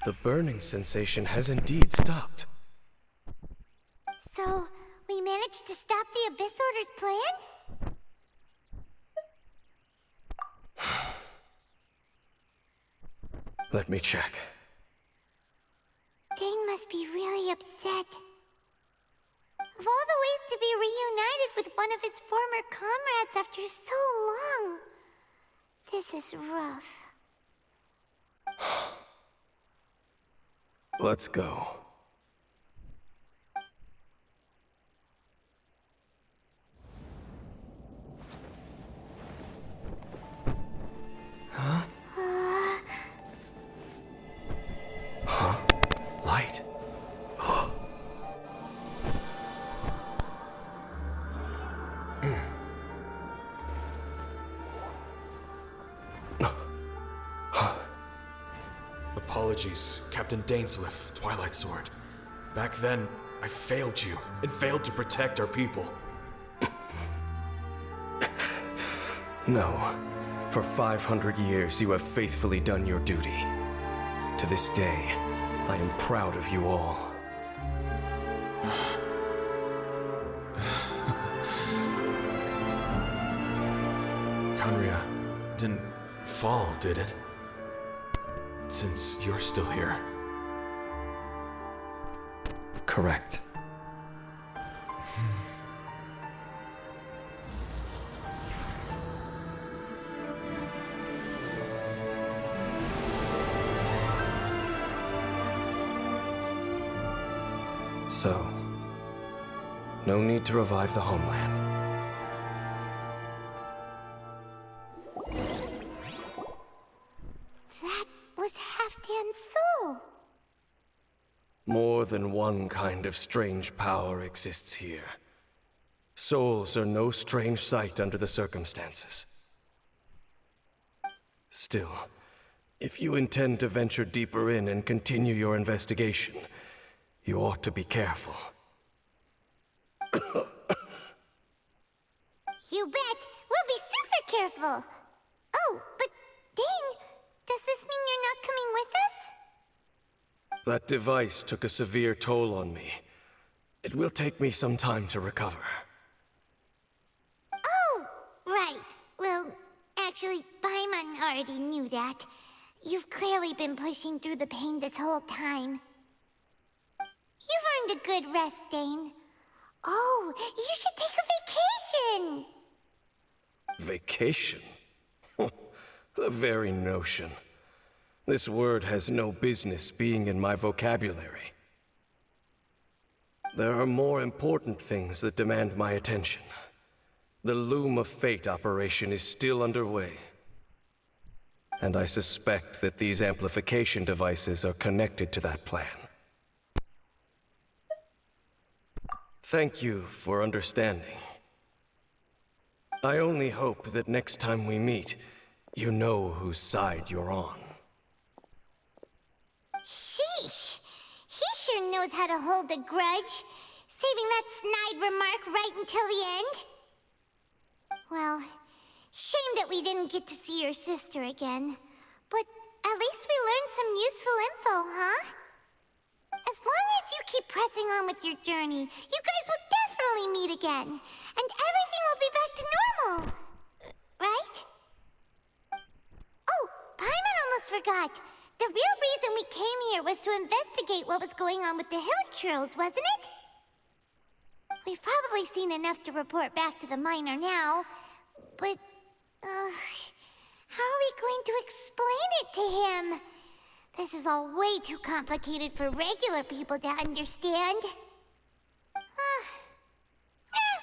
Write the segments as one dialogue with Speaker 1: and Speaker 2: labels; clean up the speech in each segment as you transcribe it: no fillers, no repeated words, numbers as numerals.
Speaker 1: The burning sensation has indeed stopped.
Speaker 2: So, we managed to stop the Abyss Order's plan?
Speaker 1: Let me check.
Speaker 2: Dane must be really upset. Of all the ways to be reunited with one of his former comrades after so long, this is rough.
Speaker 1: Let's go. Huh? Huh? Light.
Speaker 3: Apologies, Captain Dainsleif, Twilight Sword. Back then, I failed you, and failed to protect our people.
Speaker 1: No. For 500 years, you have faithfully done your duty. To this day, I am proud of you all.
Speaker 3: Conria didn't fall, did it? Since you're still here.
Speaker 1: Correct. So, no need to revive the homeland.
Speaker 2: That was Halfdan's soul.
Speaker 1: More than one kind of strange power exists here. Souls are no strange sight under the circumstances. Still, if you intend to venture deeper in and continue your investigation, you ought to be careful.
Speaker 2: You bet! We'll be super careful! Oh, but Dane, does this mean you're not coming with us?
Speaker 1: That device took a severe toll on me. It will take me some time to recover.
Speaker 2: Oh, right. Well, actually, Paimon already knew that. You've clearly been pushing through the pain this whole time. You've earned a good rest, Dane. Oh, you should take a vacation!
Speaker 1: Vacation? The very notion. This word has no business being in my vocabulary. There are more important things that demand my attention. The Loom of Fate operation is still underway. And I suspect that these amplification devices are connected to that plan. Thank you for understanding. I only hope that next time we meet, you know whose side you're on.
Speaker 2: Sheesh! He sure knows how to hold a grudge, saving that snide remark right until the end. Well, shame that we didn't get to see your sister again. But at least we learned some useful info, huh? As long as you keep pressing on with your journey, you guys will definitely meet again. And everything will be back to normal. Right? Oh, Paimon almost forgot. The real reason we came here was to investigate what was going on with the hill churls, wasn't it? We've probably seen enough to report back to the miner now, but, how are we going to explain it to him? This is all way too complicated for regular people to understand.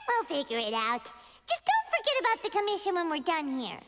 Speaker 2: We'll figure it out. Just don't forget about the commission when we're done here.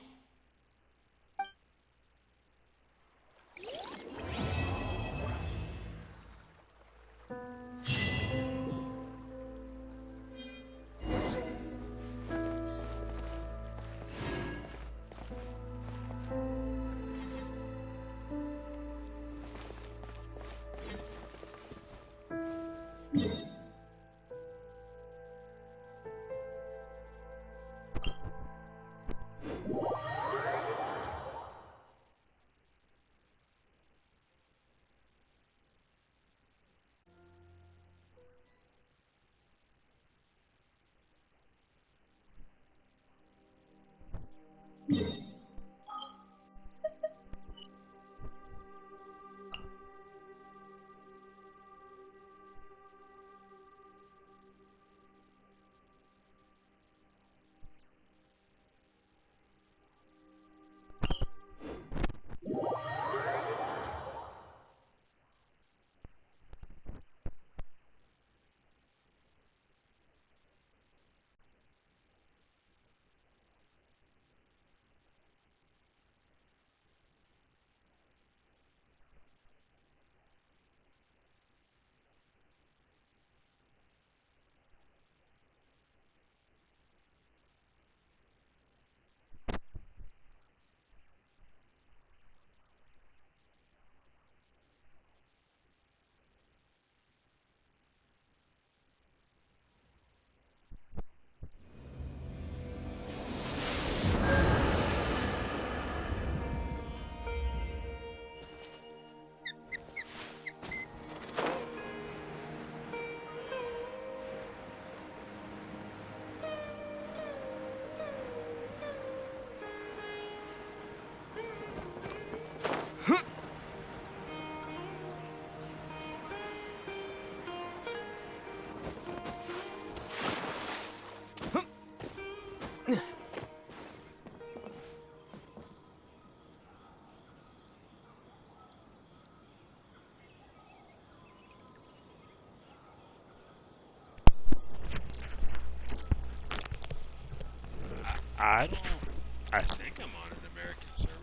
Speaker 4: I think I'm on an American server.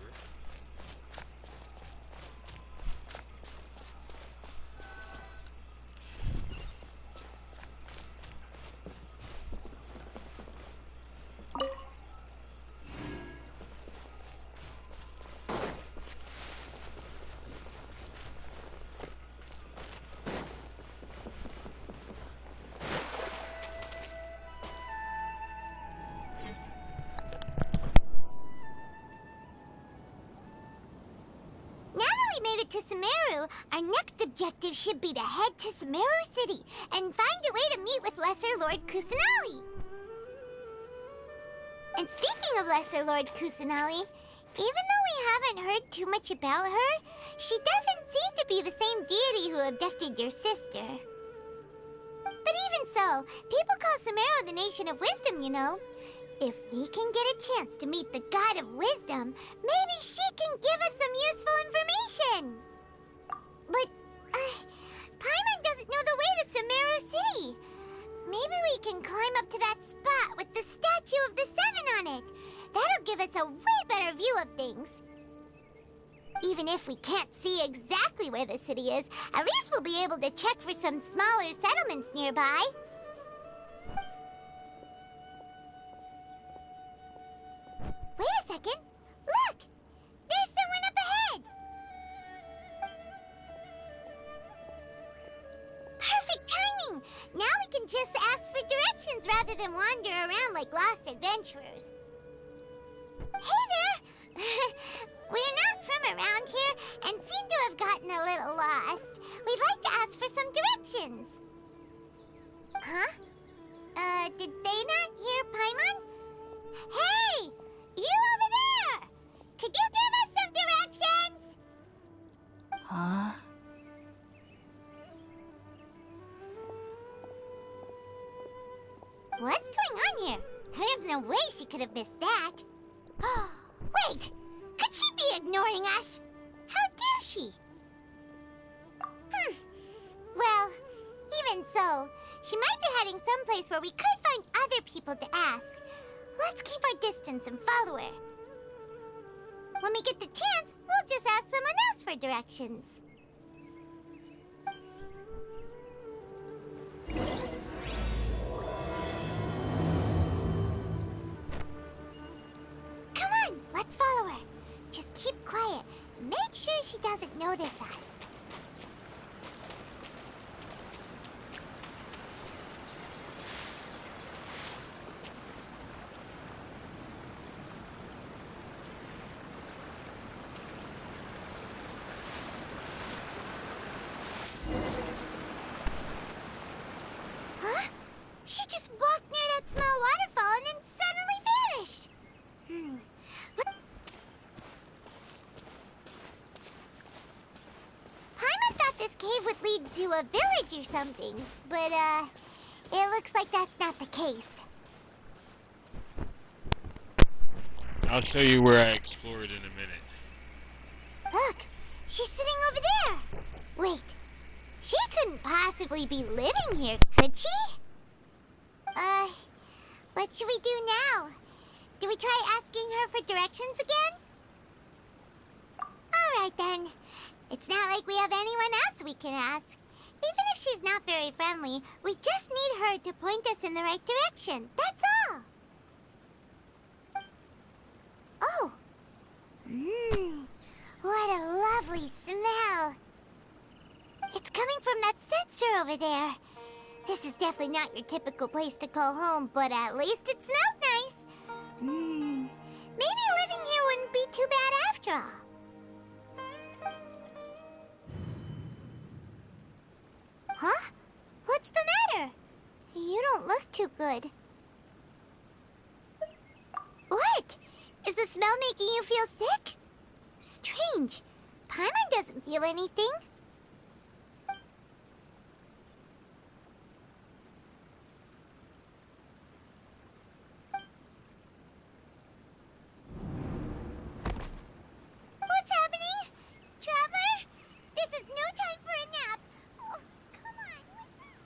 Speaker 2: Now that we made it to Sumeru, our next objective should be to head to Sumeru City and find a way to meet with Lesser Lord Kusanali. And speaking of Lesser Lord Kusanali, even though we haven't heard too much about her, she doesn't seem to be the same deity who abducted your sister. But even so, people call Sumeru the Nation of Wisdom, you know. If we can get a chance to meet the God of Wisdom, maybe she can give us some useful information. But, Paimon doesn't know the way to Sumeru City. Maybe we can climb up to that spot with the statue of the Seven on it. That'll give us a way better view of things. Even if we can't see exactly where the city is, at least we'll be able to check for some smaller settlements nearby. Wait a second. Look! There's someone up ahead! Perfect timing! Now we can just ask for directions rather than wander around like lost adventurers. Hey there! We're not from around here and seem to have gotten a little lost. We'd like to ask for some directions. Huh? Did they not hear Paimon? Hey! You over there! Could you give us some directions?
Speaker 5: Huh?
Speaker 2: What's going on here? There's no way she could have missed that. Wait! Could she be ignoring us? How dare she? Well, even so, she might be heading someplace where we could find other people to ask. Let's keep our distance and follow her. When we get the chance, we'll just ask someone else for directions. Come on, let's follow her. Just keep quiet and make sure she doesn't notice us. Huh? She just walked near that small waterfall and then suddenly vanished. Paimon thought this cave would lead to a village or something, but, it looks like that's not the case.
Speaker 4: I'll show you where I explored in a minute.
Speaker 2: Look, she's sitting over there. Wait, she couldn't possibly be living here, could she? What should we do now? Do we try asking her for directions again? All right, then. It's not like we have anyone else we can ask. Even if she's not very friendly, we just need her to point us in the right direction. That's all. Oh. What a lovely smell. It's coming from that sensor over there. This is definitely not your typical place to call home, but at least it smells nice. Maybe living here wouldn't be too bad after all. Huh? What's the matter? You don't look too good. What? Is the smell making you feel sick? Strange. Paimon doesn't feel anything. What's happening? Traveler? This is no time for a nap. Oh, come on, wake up.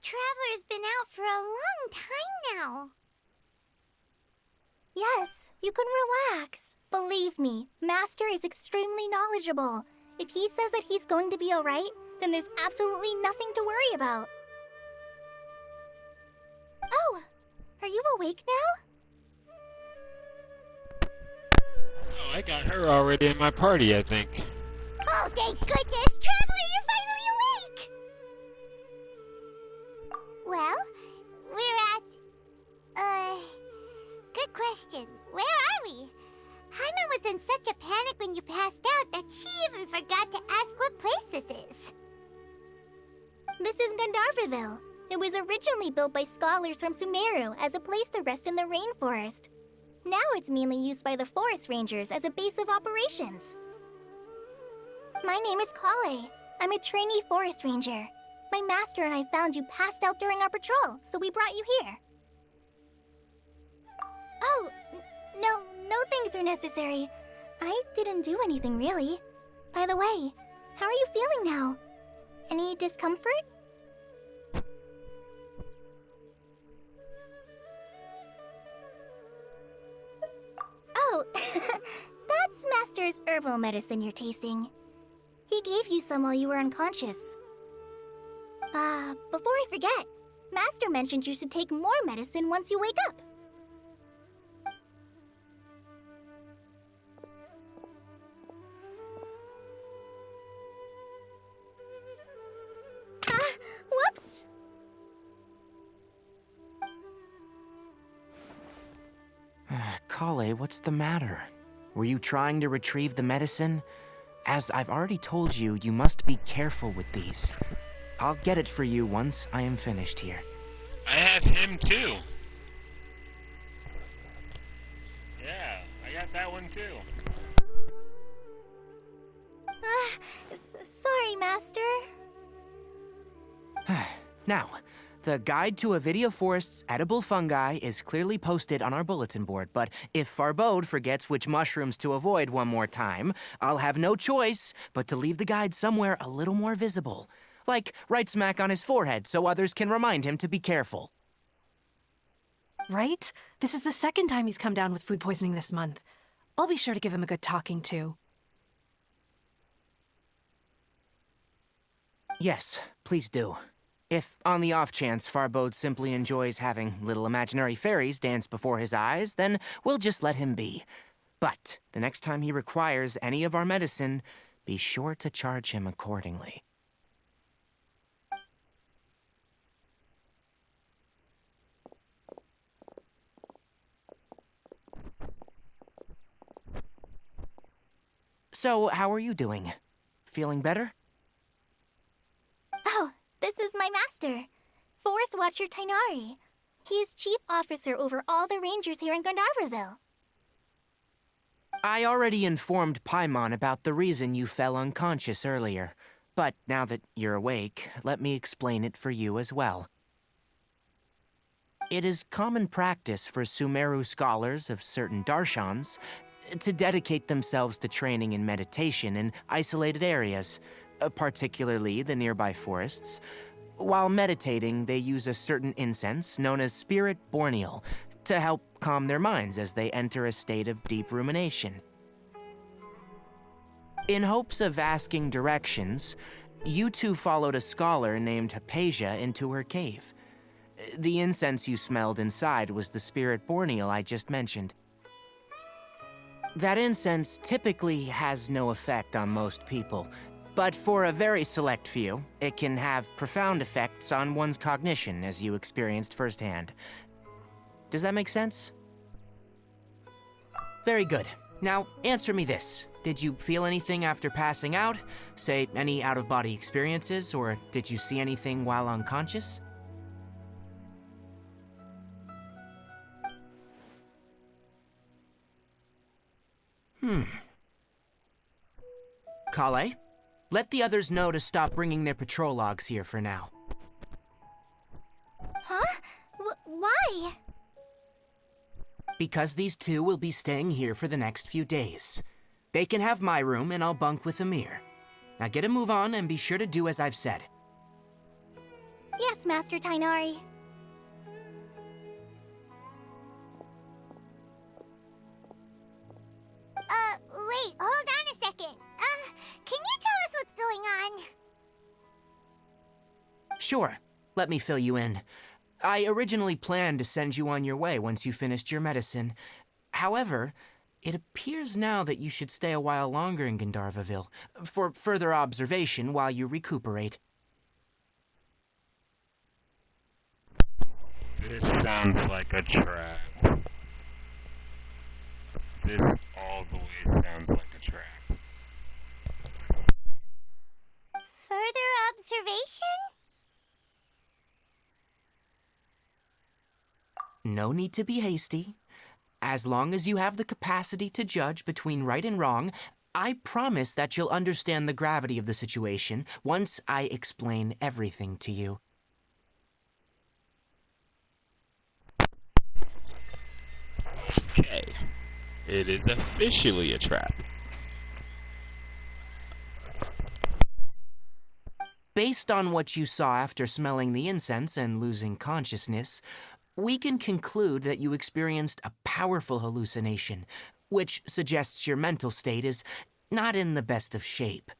Speaker 2: Traveler's been out for a long time now.
Speaker 6: Yes, you can relax. Believe me, Master is extremely knowledgeable. If he says that he's going to be alright, then there's absolutely nothing to worry about. Oh, are you awake now?
Speaker 4: Oh, I got her already in my party, I think.
Speaker 2: Oh, thank goodness! Traveler, you're finally awake! Well, we're at... good question. Where are we? Paimon was in such a panic when you passed out that she even forgot to ask what place this is.
Speaker 6: This is Gandharvaville. It was originally built by scholars from Sumeru as a place to rest in the rainforest. Now it's mainly used by the forest rangers as a base of operations. My name is Kale. I'm a trainee forest ranger. My master and I found you passed out during our patrol, so we brought you here. Oh, no things are necessary. I didn't do anything, really. By the way, how are you feeling now? Any discomfort? Oh, that's Master's herbal medicine you're tasting. He gave you some while you were unconscious. Before I forget, Master mentioned you should take more medicine once you wake up. Whoops!
Speaker 7: Kale, what's the matter? Were you trying to retrieve the medicine? As I've already told you, you must be careful with these. I'll get it for you once I am finished here.
Speaker 4: I have him too. Yeah, I got that one too.
Speaker 6: Sorry, Master.
Speaker 7: Now, the guide to Avidia Forest's edible fungi is clearly posted on our bulletin board, but if Farbode forgets which mushrooms to avoid one more time, I'll have no choice but to leave the guide somewhere a little more visible. Like right smack on his forehead so others can remind him to be careful.
Speaker 8: Right? This is the second time he's come down with food poisoning this month. I'll be sure to give him a good talking to.
Speaker 7: Yes, please do. If, on the off chance, Farbode simply enjoys having little imaginary fairies dance before his eyes, then we'll just let him be. But the next time he requires any of our medicine, be sure to charge him accordingly. So, how are you doing? Feeling better?
Speaker 6: Oh, this is my master, Forest Watcher Tainari. He is chief officer over all the rangers here in Gandharvaville.
Speaker 7: I already informed Paimon about the reason you fell unconscious earlier. But now that you're awake, let me explain it for you as well. It is common practice for Sumeru scholars of certain darshans to dedicate themselves to training in meditation in isolated areas, particularly the nearby forests. While meditating, they use a certain incense known as Spirit Borneal to help calm their minds as they enter a state of deep rumination. In hopes of asking directions, you two followed a scholar named Hypatia into her cave. The incense you smelled inside was the Spirit Borneal I just mentioned. That incense typically has no effect on most people, but for a very select few, it can have profound effects on one's cognition, as you experienced firsthand. Does that make sense? Very good. Now, answer me this. Did you feel anything after passing out? Say, any out-of-body experiences, or did you see anything while unconscious? Kale, let the others know to stop bringing their patrol logs here for now.
Speaker 6: Huh? Why?
Speaker 7: Because these two will be staying here for the next few days. They can have my room, and I'll bunk with Amir. Now get a move on, and be sure to do as I've said.
Speaker 6: Yes, Master Tainari.
Speaker 2: Wait, hold on a second. Can you tell us what's going on?
Speaker 7: Sure, let me fill you in. I originally planned to send you on your way once you finished your medicine. However, it appears now that you should stay a while longer in Gandharvaville for further observation while you recuperate.
Speaker 4: This sounds like a trap. This all the way sounds like a trap.
Speaker 2: Further observation?
Speaker 7: No need to be hasty. As long as you have the capacity to judge between right and wrong, I promise that you'll understand the gravity of the situation once I explain everything to you.
Speaker 4: Okay. It is officially a trap.
Speaker 7: Based on what you saw after smelling the incense and losing consciousness, we can conclude that you experienced a powerful hallucination, which suggests your mental state is not in the best of shape.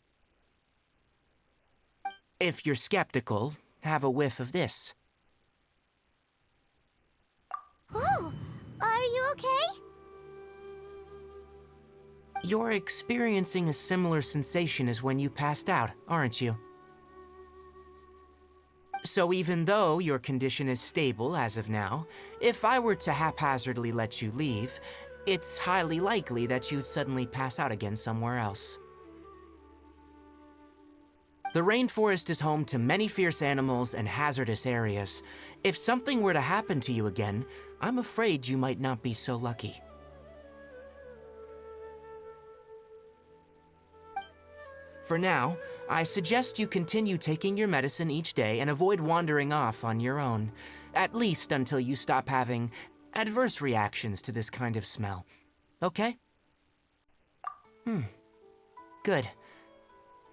Speaker 7: If you're skeptical, have a whiff of this.
Speaker 2: Ooh, are you okay?
Speaker 7: You're experiencing a similar sensation as when you passed out, aren't you? So even though your condition is stable as of now, if I were to haphazardly let you leave, it's highly likely that you'd suddenly pass out again somewhere else. The rainforest is home to many fierce animals and hazardous areas. If something were to happen to you again, I'm afraid you might not be so lucky. For now, I suggest you continue taking your medicine each day and avoid wandering off on your own, at least until you stop having adverse reactions to this kind of smell. Okay? Good.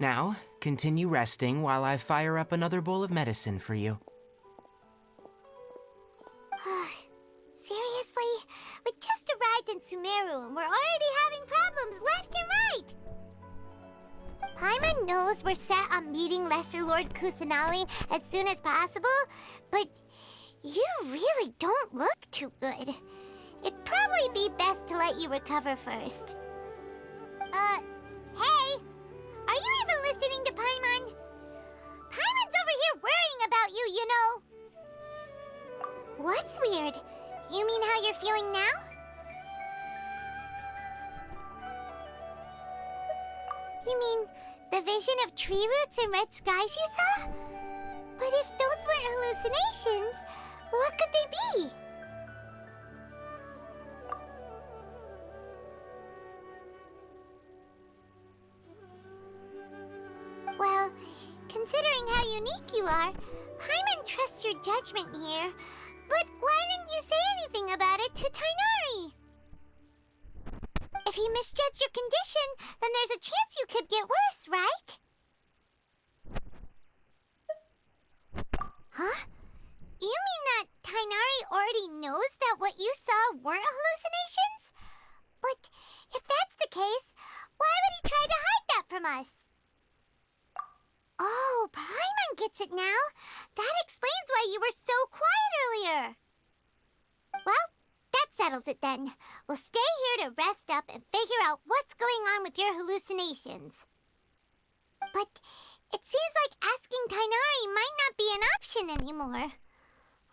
Speaker 7: Now, continue resting while I fire up another bowl of medicine for you.
Speaker 2: Seriously? We just arrived in Sumeru and we're already having problems left and right! Paimon knows we're set on meeting Lesser Lord Kusanali as soon as possible, but you really don't look too good. It'd probably be best to let you recover first. Hey! Are you even listening to Paimon? Paimon's over here worrying about you, you know! What's weird? You mean how you're feeling now? You mean the vision of tree roots and red skies you saw? But if those weren't hallucinations, what could they be? Considering how unique you are, Paimon trusts your judgment here. But why didn't you say anything about it to Tainari? If he misjudged your condition, then there's a chance you could get worse, right? Huh? You mean that Tainari already knows that what you saw weren't hallucinations? But if that's the case, why would he try to hide that from us? Oh, Paimon gets it now. That explains why you were so quiet earlier. Well, that settles it then. We'll stay here to rest up and figure out what's going on with your hallucinations. But it seems like asking Tainari might not be an option anymore.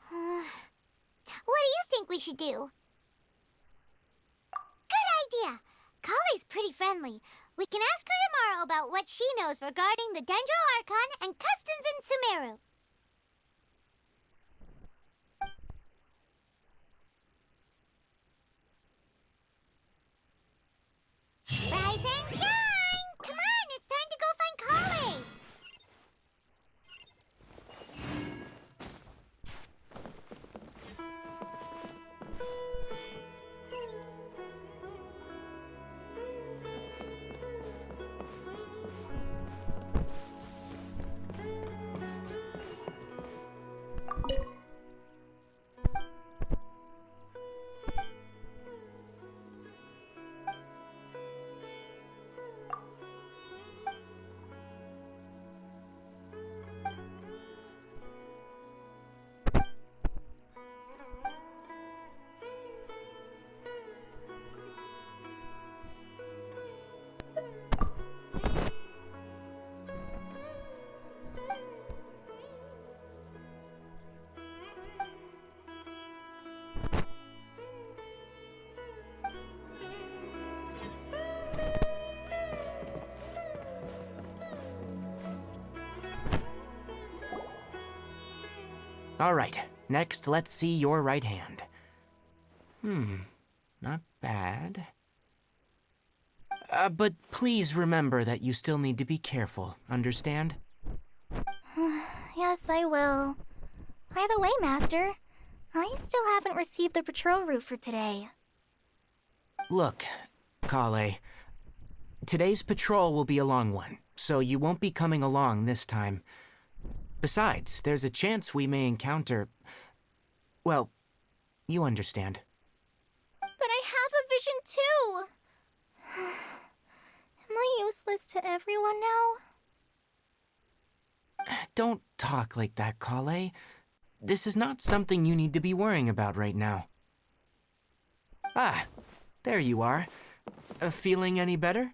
Speaker 2: What do you think we should do? Good idea! Kale's pretty friendly. We can ask her tomorrow about what she knows regarding the Dendro Archon and customs in Sumeru. Rise and shine! Come on, it's time to go find Kale!
Speaker 7: All right, next let's see your right hand. Not bad. But please remember that you still need to be careful, understand?
Speaker 6: Yes, I will. By the way, Master, I still haven't received the patrol route for today.
Speaker 7: Look, Kale, today's patrol will be a long one, so you won't be coming along this time. Besides, there's a chance we may encounter... well, you understand.
Speaker 6: But I have a vision too! Am I useless to everyone now?
Speaker 7: Don't talk like that, Kale. This is not something you need to be worrying about right now. Ah, there you are. Feeling any better?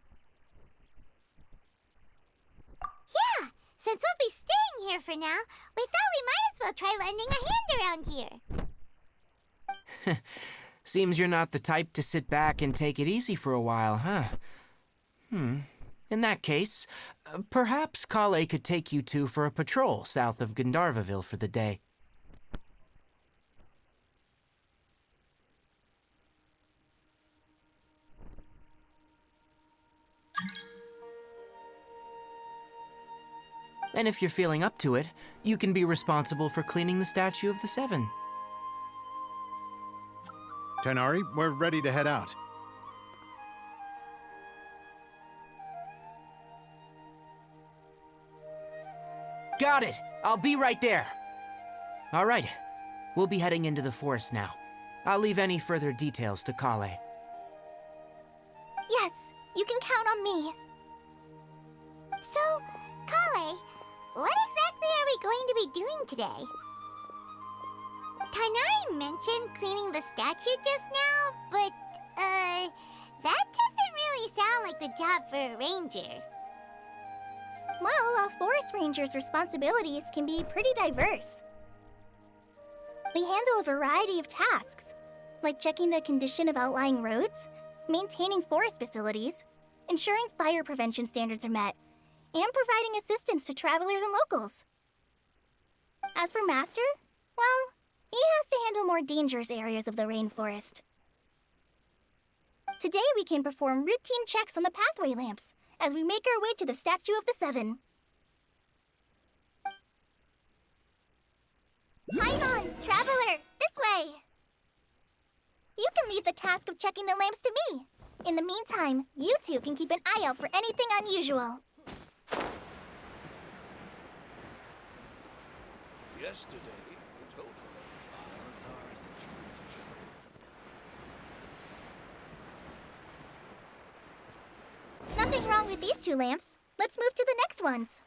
Speaker 2: Yeah, since we'll be staying here for now, we thought we might as well try lending a hand around here.
Speaker 7: Seems you're not the type to sit back and take it easy for a while, huh? In that case, perhaps Kale could take you two for a patrol south of Gandharvaville for the day. And if you're feeling up to it, you can be responsible for cleaning the statue of the Seven.
Speaker 9: Tainari, we're ready to head out.
Speaker 7: Got it! I'll be right there! All right, we'll be heading into the forest now. I'll leave any further details to Kale.
Speaker 6: Yes, you can count on me.
Speaker 2: So, Kale, what exactly are we going to be doing today? Tainari mentioned cleaning the statue just now, but, that doesn't really sound like the job for a ranger.
Speaker 6: Well, a forest ranger's responsibilities can be pretty diverse. We handle a variety of tasks, like checking the condition of outlying roads, maintaining forest facilities, ensuring fire prevention standards are met, and providing assistance to travelers and locals. As for Master, well, he has to handle more dangerous areas of the rainforest. Today we can perform routine checks on the pathway lamps as we make our way to the Statue of the Seven. Paimon, traveler, this way! You can leave the task of checking the lamps to me. In the meantime, you two can keep an eye out for anything unusual.
Speaker 1: Yesterday, we told
Speaker 6: Nothing wrong with these two lamps. Let's move to the next ones.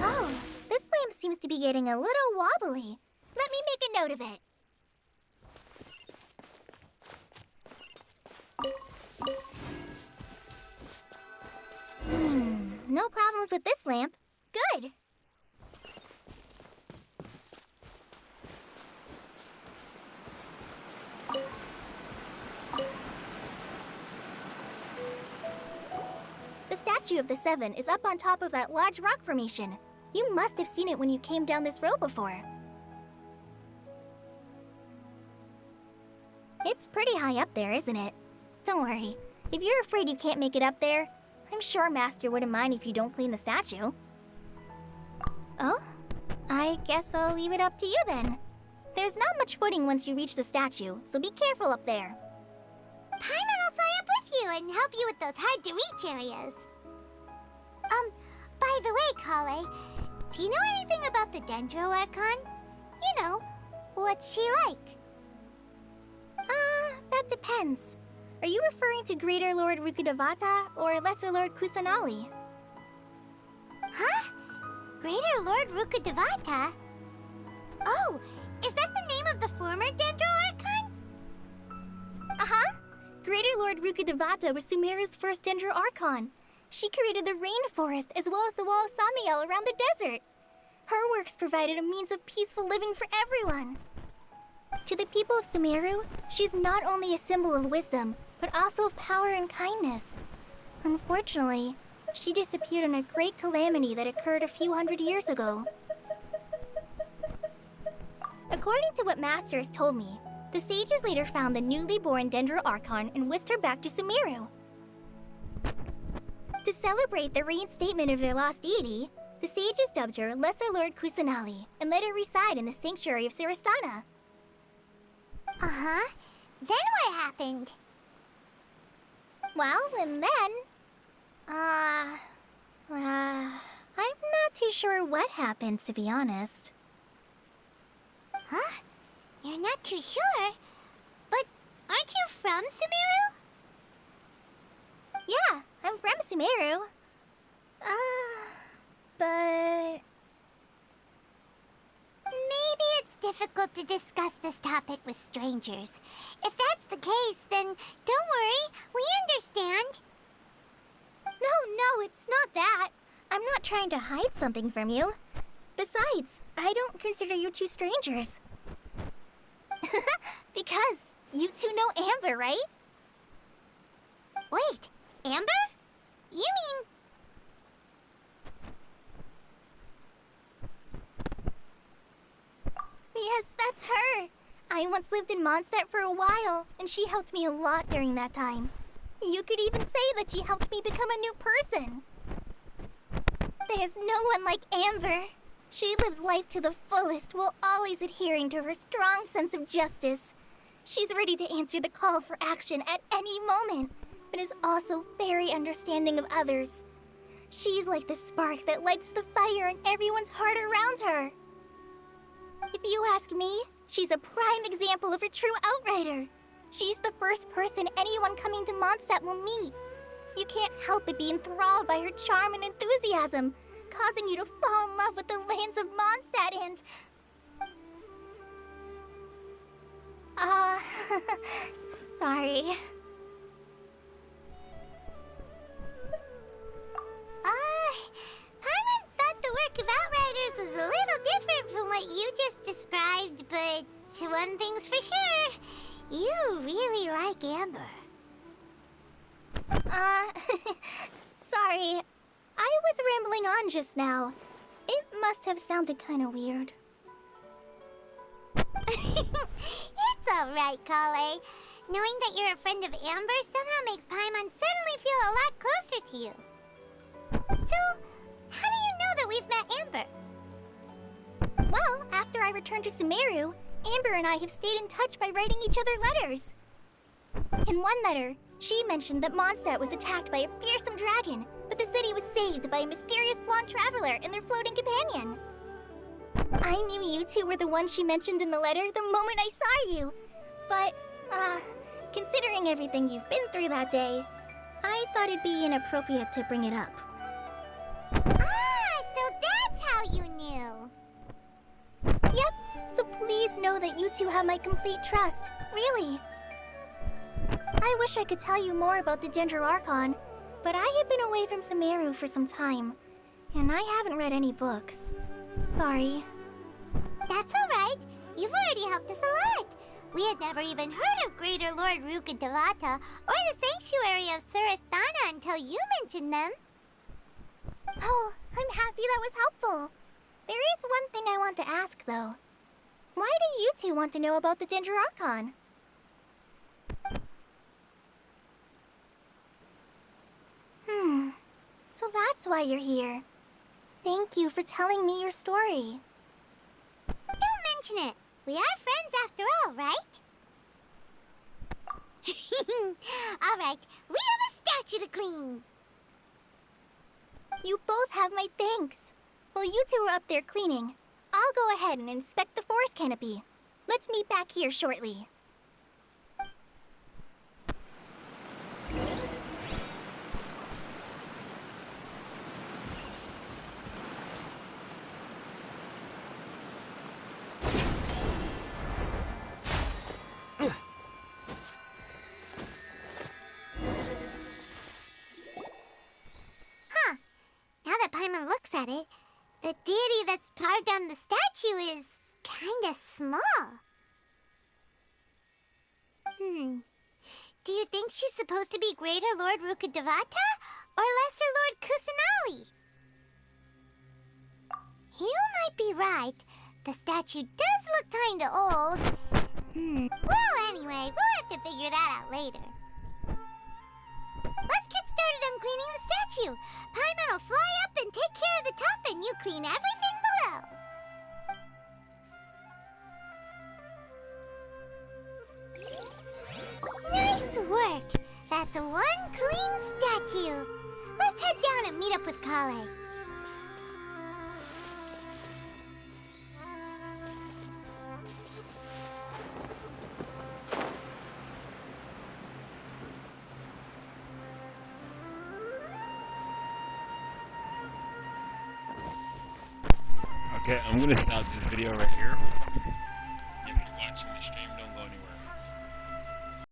Speaker 6: Oh, this lamp seems to be getting a little wobbly. Let me make a note of it. No problems with this lamp. Good. The statue of the Seven is up on top of that large rock formation. You must have seen it when you came down this road before. It's pretty high up there, isn't it? Don't worry. If you're afraid you can't make it up there, I'm sure Master wouldn't mind if you don't clean the statue. Oh? I guess I'll leave it up to you then. There's not much footing once you reach the statue, so be careful up there.
Speaker 2: Paimon will fly up with you and help you with those hard-to-reach areas. By the way, Kale, do you know anything about the Dendro Archon? You know, what's she like?
Speaker 6: That depends. Are you referring to Greater Lord Rukkhadevata or Lesser Lord Kusanali?
Speaker 2: Huh? Greater Lord Rukkhadevata? Oh, is that the name of the former Dendro Archon?
Speaker 6: Uh-huh. Greater Lord Rukkhadevata was Sumeru's first Dendro Archon. She created the rainforest as well as the wall of Samiel around the desert. Her works provided a means of peaceful living for everyone. To the people of Sumeru, she's not only a symbol of wisdom, but also of power and kindness. Unfortunately, she disappeared in a great calamity that occurred a few hundred years ago. According to what Master has told me, the sages later found the newly born Dendro Archon and whisked her back to Sumeru. To celebrate the reinstatement of their lost deity, the sages dubbed her Lesser Lord Kusanali and let her reside in the sanctuary of Siristana.
Speaker 2: Uh-huh. Then what happened?
Speaker 6: Well, and then... I'm not too sure what happened, to be honest.
Speaker 2: Huh? You're not too sure? But aren't you from Sumeru?
Speaker 6: Yeah, I'm from Sumeru. But...
Speaker 2: Maybe it's difficult to discuss this topic with strangers. If that's the case, then don't worry, we understand.
Speaker 6: No, it's not that. I'm not trying to hide something from you. Besides, I don't consider you two strangers. Because you two know Amber, right?
Speaker 2: Wait, Amber? You mean...
Speaker 6: Yes, that's her. I once lived in Mondstadt for a while, and she helped me a lot during that time. You could even say that she helped me become a new person. There's no one like Amber. She lives life to the fullest while always adhering to her strong sense of justice. She's ready to answer the call for action at any moment, but is also very understanding of others. She's like the spark that lights the fire in everyone's heart around her. If you ask me, she's a prime example of a true outrider. She's the first person anyone coming to Mondstadt will meet. You can't help but be enthralled by her charm and enthusiasm, causing you to fall in love with the lands of Mondstadt and... sorry.
Speaker 2: Paimon thought the work of Outriders was a little different from what you just described, but one thing's for sure, you really like Amber.
Speaker 6: Sorry. I was rambling on just now. It must have sounded kind of weird.
Speaker 2: It's alright, Kale. Knowing that you're a friend of Amber somehow makes Paimon suddenly feel a lot closer to you. So, how do you know that we've met Amber?
Speaker 6: Well, after I returned to Sumeru, Amber and I have stayed in touch by writing each other letters. In one letter, she mentioned that Mondstadt was attacked by a fearsome dragon, but the city was saved by a mysterious blonde traveler and their floating companion. I knew you two were the ones she mentioned in the letter the moment I saw you. But, considering everything you've been through that day, I thought it'd be inappropriate to bring it up.
Speaker 2: Ah, so that's how you knew.
Speaker 6: Yep, so please know that you two have my complete trust, really. I wish I could tell you more about the Dendroarchon, but I have been away from Sumeru for some time, and I haven't read any books. Sorry.
Speaker 2: That's alright. You've already helped us a lot. We had never even heard of Greater Lord Rukkhadevata or the Sanctuary of Surasthana until you mentioned them.
Speaker 6: Oh, I'm happy that was helpful. There is one thing I want to ask, though. Why do you two want to know about the Dendroarchon? So that's why you're here. Thank you for telling me your story.
Speaker 2: Don't mention it. We are friends after all, right? Alright, we have a statue to clean.
Speaker 6: You both have my thanks. While you two are up there cleaning, I'll go ahead and inspect the forest canopy. Let's meet back here shortly.
Speaker 2: Now that Paimon looks at it, the deity that's carved on the statue is kinda small. Do you think she's supposed to be Greater Lord Rukkhadevata or Lesser Lord Kusanali? You might be right. The statue does look kinda old. Well, anyway, we'll have to figure that out later. Let's get started on cleaning the statue. Paimon will fly up and take care of the top, and you clean everything below. Nice work! That's one clean statue. Let's head down and meet up with Kale.
Speaker 4: Okay, I'm gonna stop this video right here. If you're watching the stream, don't go anywhere.